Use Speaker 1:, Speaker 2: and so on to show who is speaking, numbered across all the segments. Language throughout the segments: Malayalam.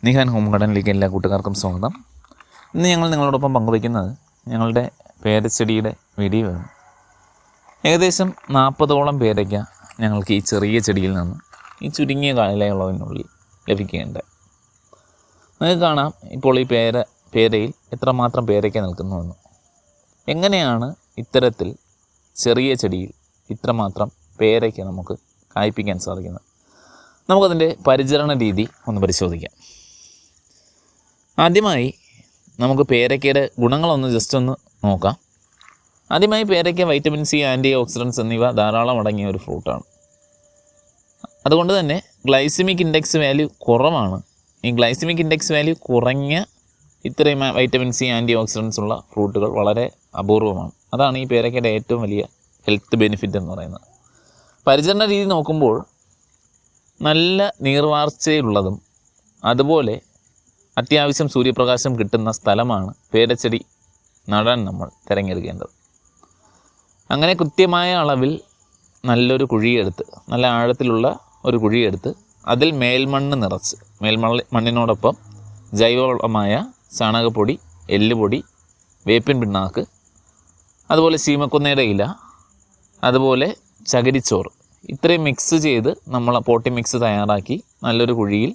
Speaker 1: നിഹാൻ ഹോം ഗാർഡനിലേക്ക് എല്ലാ കൂട്ടുകാർക്കും സ്വാഗതം. ഇന്ന് ഞങ്ങൾ നിങ്ങളോടൊപ്പം പങ്കുവയ്ക്കുന്നത് ഞങ്ങളുടെ പേരച്ചെടിയുടെ വീഡിയോ ആണ്. ഏകദേശം 40ഓളം പേരയ്ക്ക ഞങ്ങൾക്ക് ഈ ചെറിയ ചെടിയിൽ നിന്ന് ഈ ചുരുങ്ങിയ കാലയളവിനുള്ളിൽ ലഭിക്കുകയുണ്ട്. നിങ്ങൾക്ക് കാണാം ഇപ്പോൾ ഈ പേരയിൽ എത്രമാത്രം പേരയ്ക്ക നിൽക്കുന്നുവെന്ന്. എങ്ങനെയാണ് ഇത്തരത്തിൽ ചെറിയ ചെടിയിൽ ഇത്രമാത്രം പേരയ്ക്ക നമുക്ക് കായ്പ്പിക്കാൻ സാധിക്കുന്നത്? നമുക്കതിൻ്റെ പരിചരണ രീതി ഒന്ന് പരിശോധിക്കാം. ആദ്യമായി നമുക്ക് പേരയ്ക്കയുടെ ഗുണങ്ങളൊന്ന് ജസ്റ്റ് ഒന്ന് നോക്കാം. ആദ്യമായി പേരയ്ക്ക വൈറ്റമിൻ സി, ആൻറ്റി ഓക്സിഡൻസ് എന്നിവ ധാരാളം അടങ്ങിയ ഒരു ഫ്രൂട്ടാണ്. അതുകൊണ്ട് തന്നെ ഗ്ലൈസിമിക് ഇൻഡെക്സ് വാല്യൂ കുറവാണ്. ഈ ഗ്ലൈസിമിക് ഇൻഡെക്സ് വാല്യൂ കുറഞ്ഞ ഇത്രയും വൈറ്റമിൻ സി, ആൻറ്റി ഓക്സിഡൻസ് ഉള്ള ഫ്രൂട്ടുകൾ വളരെ അപൂർവമാണ്. അതാണ് ഈ പേരയ്ക്കയുടെ ഏറ്റവും വലിയ ഹെൽത്ത് ബെനിഫിറ്റ് എന്ന് പറയുന്നത്. പരിചരണ രീതി നോക്കുമ്പോൾ നല്ല നീർവാർച്ചയുള്ളതും അതുപോലെ അത്യാവശ്യം സൂര്യപ്രകാശം കിട്ടുന്ന സ്ഥലമാണ് പേരച്ചെടി നടാൻ നമ്മൾ തിരഞ്ഞെടുക്കേണ്ടത്. അങ്ങനെ കൃത്യമായ അളവിൽ നല്ലൊരു കുഴിയെടുത്ത്, നല്ല ആഴത്തിലുള്ള ഒരു കുഴിയെടുത്ത് അതിൽ മേൽമണ്ണ് നിറച്ച്, മണ്ണിനോടൊപ്പം ജൈവവളമായ ചാണകപ്പൊടി, എല്ലുപൊടി, വേപ്പിൻ പിണ്ണാക്ക്, അതുപോലെ ശീമക്കൊന്നയുടെ ഇല, അതുപോലെ ചകിരിച്ചോറ്, ഇത്രയും മിക്സ് ചെയ്ത് നമ്മൾ പോട്ടി മിക്സ് തയ്യാറാക്കി നല്ലൊരു കുഴിയിൽ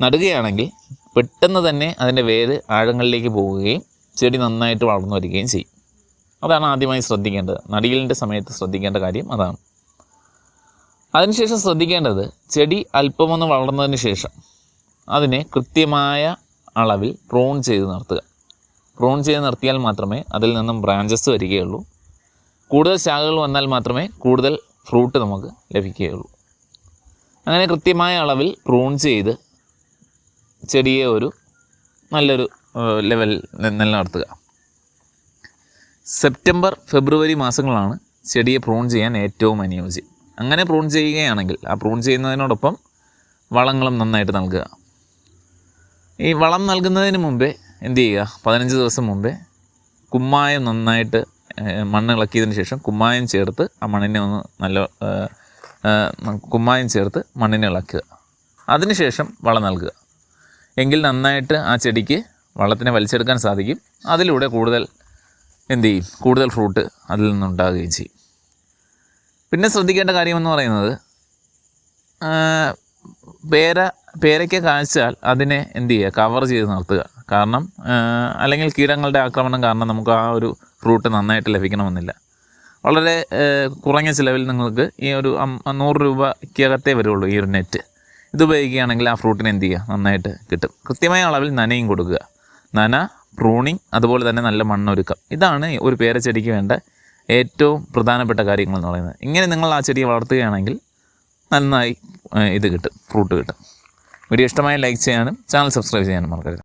Speaker 1: നടുകയാണെങ്കിൽ പെട്ടെന്ന് തന്നെ അതിൻ്റെ വേര് ആഴങ്ങളിലേക്ക് പോവുകയും ചെടി നന്നായിട്ട് വളർന്നു വരികയും ചെയ്യും. അതാണ് ആദ്യമായി ശ്രദ്ധിക്കേണ്ടത്. നടീലിൻ്റെ സമയത്ത് ശ്രദ്ധിക്കേണ്ട കാര്യം അതാണ്. അതിനുശേഷം ശ്രദ്ധിക്കേണ്ടത്, ചെടി അല്പമൊന്ന് വളർന്നതിന് ശേഷം അതിനെ കൃത്യമായ അളവിൽ പ്രൂൺ ചെയ്ത് നിർത്തുക. പ്രൂൺ ചെയ്ത് നിർത്തിയാൽ മാത്രമേ അതിൽ നിന്നും ബ്രാഞ്ചസ് വരികയുള്ളൂ. കൂടുതൽ ശാഖകൾ വന്നാൽ മാത്രമേ കൂടുതൽ ഫ്രൂട്ട് നമുക്ക് ലഭിക്കുകയുള്ളൂ. അങ്ങനെ കൃത്യമായ അളവിൽ പ്രൂൺ ചെയ്ത് ചെടിയെ ഒരു നല്ലൊരു ലെവലിൽ നിലനിർത്തുക. സെപ്റ്റംബർ, ഫെബ്രുവരി മാസങ്ങളാണ് ചെടിയെ പ്രൂൺ ചെയ്യാൻ ഏറ്റവും അനുയോജ്യം. അങ്ങനെ പ്രൂൺ ചെയ്യുകയാണെങ്കിൽ ആ പ്രൂൺ ചെയ്യുന്നതിനോടൊപ്പം വളങ്ങളും നന്നായിട്ട് നൽകുക. ഈ വളം നൽകുന്നതിന് മുമ്പേ എന്ത് ചെയ്യുക? 15 ദിവസം മുമ്പേ കുമ്മായം നന്നായിട്ട് മണ്ണ് ഇളക്കിയതിന് ശേഷം കുമ്മായം ചേർത്ത് ആ മണ്ണിനെ ഒന്ന് കുമ്മായം ചേർത്ത് മണ്ണിനെ ഇളക്കുക. അതിനുശേഷം വളം നൽകുക. എങ്കിൽ നന്നായിട്ട് ആ ചെടിക്ക് വളത്തിനെ വലിച്ചെടുക്കാൻ സാധിക്കും. അതിലൂടെ കൂടുതൽ കൂടുതൽ ഫ്രൂട്ട് അതിൽ നിന്നുണ്ടാകുകയും ചെയ്യും. പിന്നെ ശ്രദ്ധിക്കേണ്ട കാര്യമെന്ന് പറയുന്നത്, പേരയ്ക്ക കായ്ച്ചാൽ അതിനെ കവർ ചെയ്ത് നിർത്തുക. കാരണം അല്ലെങ്കിൽ കീടങ്ങളുടെ ആക്രമണം കാരണം നമുക്ക് ആ ഒരു ഫ്രൂട്ട് നന്നായിട്ട് ലഭിക്കണമെന്നില്ല. വളരെ കുറഞ്ഞ ചിലവിൽ നിങ്ങൾക്ക് ഈ ഒരു 100 രൂപയ്ക്കകത്തേ വരുള്ളൂ ഈ ഒരു നെറ്റ്. ഇതുപയോഗിക്കുകയാണെങ്കിൽ ആ ഫ്രൂട്ടിന് നന്നായിട്ട് കിട്ടും. കൃത്യമായ അളവിൽ നനയും കൊടുക്കുക. നന, പ്രൂണിങ്, അതുപോലെ തന്നെ നല്ല മണ്ണൊരുക്കം. ഇതാണ് ഒരു പേരച്ചെടിക്ക് വേണ്ട ഏറ്റവും പ്രധാനപ്പെട്ട കാര്യങ്ങൾ എന്ന് പറയുന്നത്. ഇങ്ങനെ നിങ്ങൾ ആ ചെടിയെ വളർത്തുകയാണെങ്കിൽ നന്നായി ഫ്രൂട്ട് കിട്ടും. വീഡിയോ ഇഷ്ടമായി ലൈക്ക് ചെയ്യാനും ചാനൽ സബ്സ്ക്രൈബ് ചെയ്യാനും മറക്കരുത്.